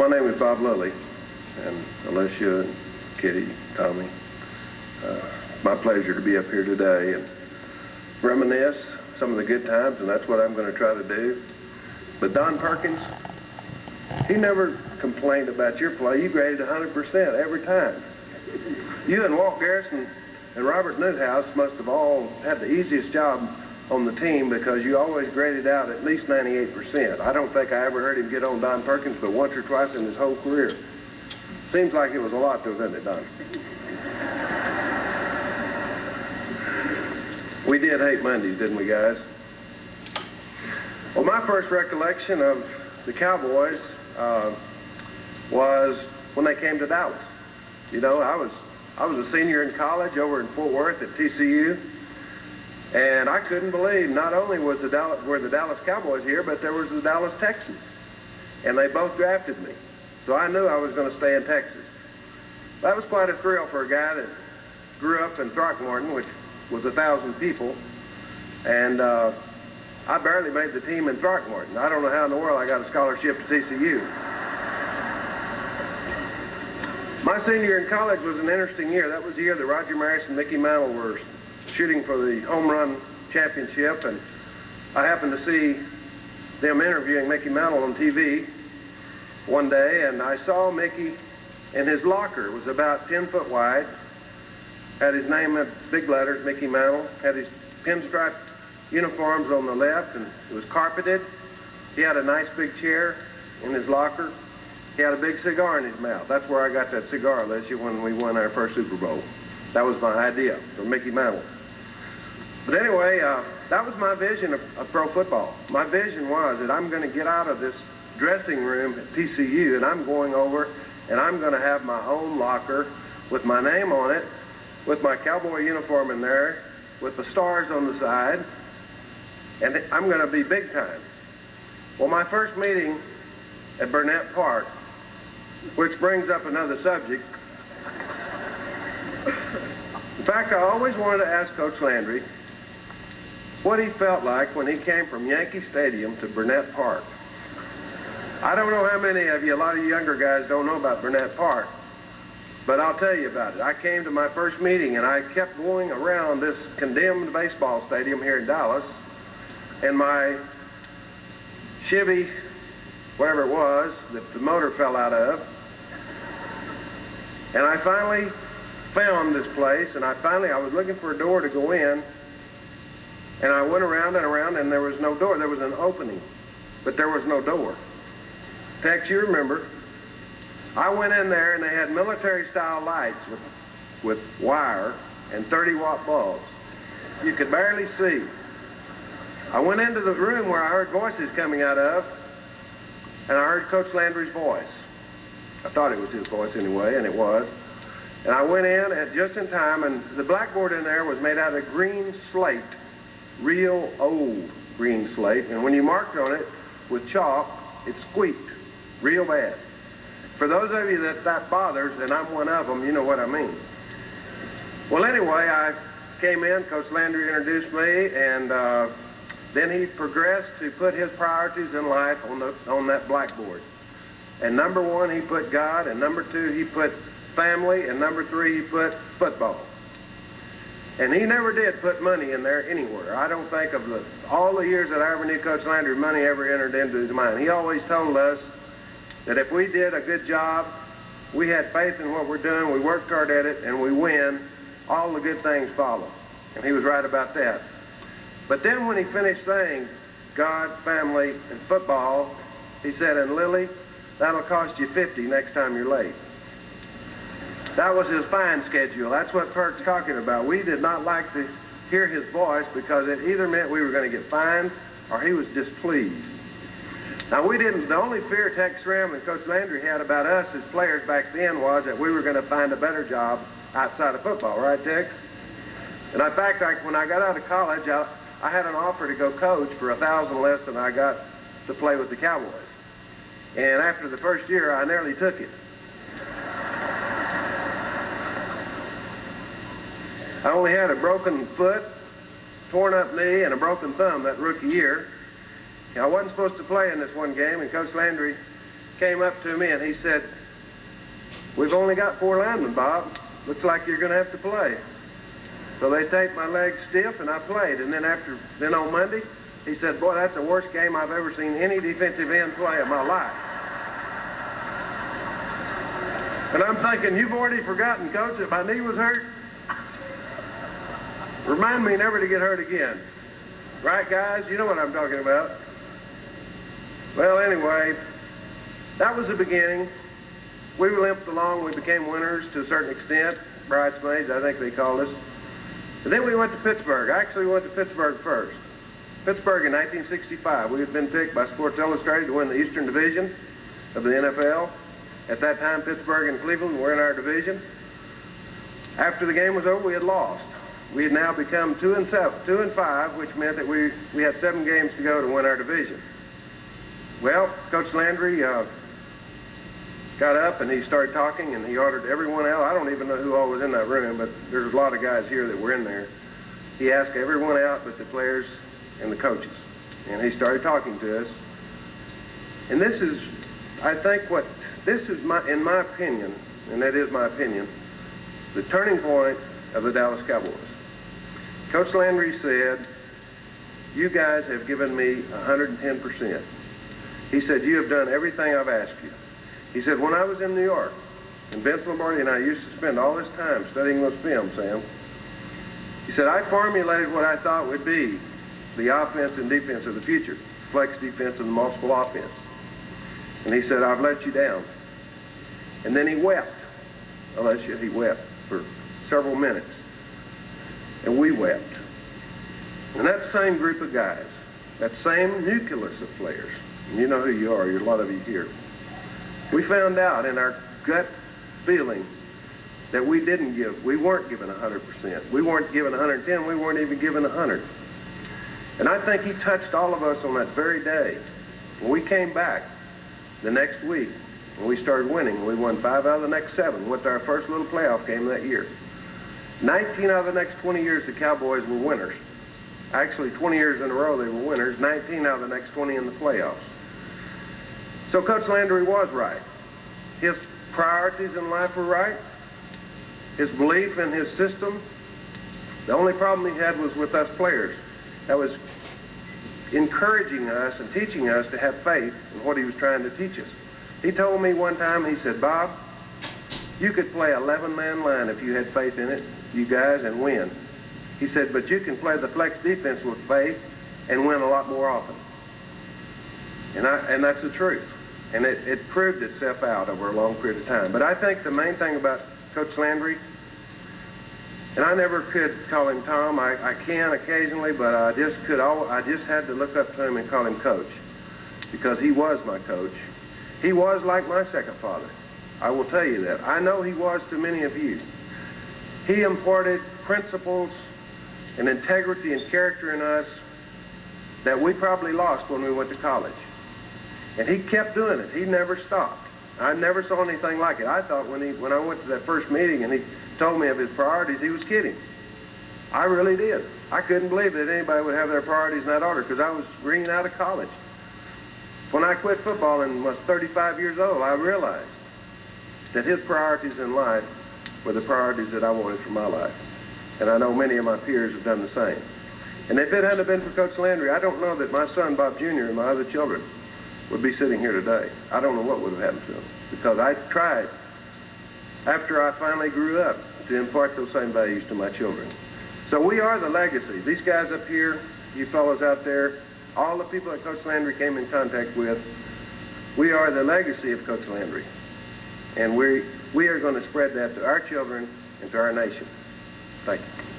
Well, my name is Bob Lilly, and Alicia and Kitty, Tommy. My pleasure to be up here today and reminisce some of the good times, and that's what I'm going to try to do. But Don Perkins, he never complained about your play. You graded 100% every time. You and Walt Garrison and Robert Newhouse must have all had the easiest job on the team because you always graded out at least 98%. I don't think I ever heard him get on Don Perkins but once or twice in his whole career. Seems like it was a lot though, doesn't it, Don? We did hate Mondays, didn't we, guys? Well, my first recollection of the Cowboys was when they came to Dallas. You know, I was a senior in college over in Fort Worth at TCU, and I couldn't believe not only were the Dallas Cowboys here, but there was the Dallas Texans, and they both drafted me. So I knew I was going to stay in Texas. That was quite a thrill for a guy that grew up in Throckmorton, which was 1,000 people, and I barely made the team in Throckmorton. I don't know how in the world I got a scholarship to TCU. My senior year in college was an interesting year. That was the year that Roger Maris and Mickey Mantle were shooting for the home run championship, and I happened to see them interviewing Mickey Mantle on TV one day, and I saw Mickey in his locker. It was about 10 foot wide, had his name in big letters, Mickey Mantle, had his pinstripe uniforms on the left, and it was carpeted. He had a nice big chair in his locker. He had a big cigar in his mouth. That's where I got that cigar, Alicia, when we won our first Super Bowl. That was my idea for Mickey Mantle. But anyway, that was my vision of pro football. My vision was that I'm going to get out of this dressing room at TCU, and I'm going over, and I'm going to have my own locker with my name on it, with my Cowboy uniform in there, with the stars on the side, and I'm going to be big time. Well, my first meeting at Burnett Park, which brings up another subject. In fact, I always wanted to ask Coach Landry what he felt like when he came from Yankee Stadium to Burnett Park. I don't know how many of you, a lot of you younger guys don't know about Burnett Park, but I'll tell you about it. I came to my first meeting, and I kept going around this condemned baseball stadium here in Dallas, and my Chevy, whatever it was, that the motor fell out of, and I finally found this place, and I was looking for a door to go in, and I went around and around, and there was no door. There was an opening, but there was no door. Tex, you remember, I went in there, and they had military-style lights with wire and 30-watt bulbs. You could barely see. I went into the room where I heard voices coming out of, and I heard Coach Landry's voice. I thought it was his voice anyway, and it was. And I went in just in time, and the blackboard in there was made out of green slate, real old green slate, and when you marked on it with chalk, it squeaked real bad. For those of you that bothers, and I'm one of them, you know what I mean. Well, anyway, I came in, Coach Landry introduced me, and then he progressed to put his priorities in life on that blackboard. And number one, he put God, and number two, he put family, and number three, he put football. And he never did put money in there anywhere. I don't think of all the years that I ever knew Coach Landry, money ever entered into his mind. He always told us that if we did a good job, we had faith in what we're doing, we worked hard at it, and we win, all the good things follow. And he was right about that. But then when he finished saying God, family, and football, he said, and Lilly, that'll cost you $50 next time you're late. That was his fine schedule. That's what Perk's talking about. We did not like to hear his voice because it either meant we were going to get fined or he was displeased. Now, the only fear Tex Srim and Coach Landry had about us as players back then was that we were going to find a better job outside of football, right, Tex? And in fact, when I got out of college, I had an offer to go coach for $1,000 less than I got to play with the Cowboys. And after the first year, I nearly took it. I only had a broken foot, torn up knee, and a broken thumb that rookie year. I wasn't supposed to play in this one game, and Coach Landry came up to me and he said, "We've only got 4 linemen, Bob. Looks like you're going to have to play." So they taped my legs stiff and I played. And then on Monday, he said, "Boy, that's the worst game I've ever seen any defensive end play in my life." And I'm thinking, you've already forgotten, Coach, that my knee was hurt? Remind me never to get hurt again. Right, guys? You know what I'm talking about. Well, anyway, that was the beginning. We limped along. We became winners to a certain extent. Bridesmaids, I think they called us. And then we went to Pittsburgh. Actually, we went to Pittsburgh first. Pittsburgh in 1965. We had been picked by Sports Illustrated to win the Eastern Division of the NFL. At that time, Pittsburgh and Cleveland were in our division. After the game was over, we had lost. We had now become 2-5, which meant that we had 7 games to go to win our division. Well, Coach Landry got up and he started talking and he ordered everyone out. I don't even know who all was in that room, but there's a lot of guys here that were in there. He asked everyone out but the players and the coaches. And he started talking to us. And this is, I think in my opinion, and that is my opinion, the turning point of the Dallas Cowboys. Coach Landry said, "You guys have given me 110%. He said, "You have done everything I've asked you." He said, "When I was in New York, and Vince Lombardi and I used to spend all this time studying those films, Sam," he said, "I formulated what I thought would be the offense and defense of the future, flex defense and multiple offense." And he said, "I've let you down." And then he wept. He wept for several minutes. And we wept. And that same group of guys, that same nucleus of players, and you know who you are, a lot of you here, we found out in our gut feeling that we weren't given 100%. We weren't given 110, we weren't even given 100. And I think he touched all of us on that very day. When we came back the next week, when we started winning, we won 5 out of the next 7, went to our first little playoff game that year. 19 out of the next 20 years, the Cowboys were winners. Actually, 20 years in a row, they were winners. 19 out of the next 20 in the playoffs. So Coach Landry was right. His priorities in life were right. His belief in his system. The only problem he had was with us players. That was encouraging us and teaching us to have faith in what he was trying to teach us. He told me one time, he said, "Bob, you could play 11-man line if you had faith in it, you guys, and win." He said, "But you can play the flex defense with faith and win a lot more often." And that's the truth. And it proved itself out over a long period of time. But I think the main thing about Coach Landry, and I never could call him Tom. I can occasionally, but I just had to look up to him and call him Coach, because he was my coach. He was like my second father. I will tell you that. I know he was to many of you. He imparted principles and integrity and character in us that we probably lost when we went to college. And he kept doing it. He never stopped. I never saw anything like it. I thought when I went to that first meeting and he told me of his priorities, he was kidding. I really did. I couldn't believe that anybody would have their priorities in that order, because I was green out of college. When I quit football and was 35 years old, I realized that his priorities in life were the priorities that I wanted for my life. And I know many of my peers have done the same. And if it hadn't been for Coach Landry, I don't know that my son, Bob Jr., and my other children would be sitting here today. I don't know what would have happened to them, because I tried, after I finally grew up, to impart those same values to my children. So we are the legacy. These guys up here, you fellows out there, all the people that Coach Landry came in contact with, we are the legacy of Coach Landry. And we are going to spread that to our children and to our nation. Thank you.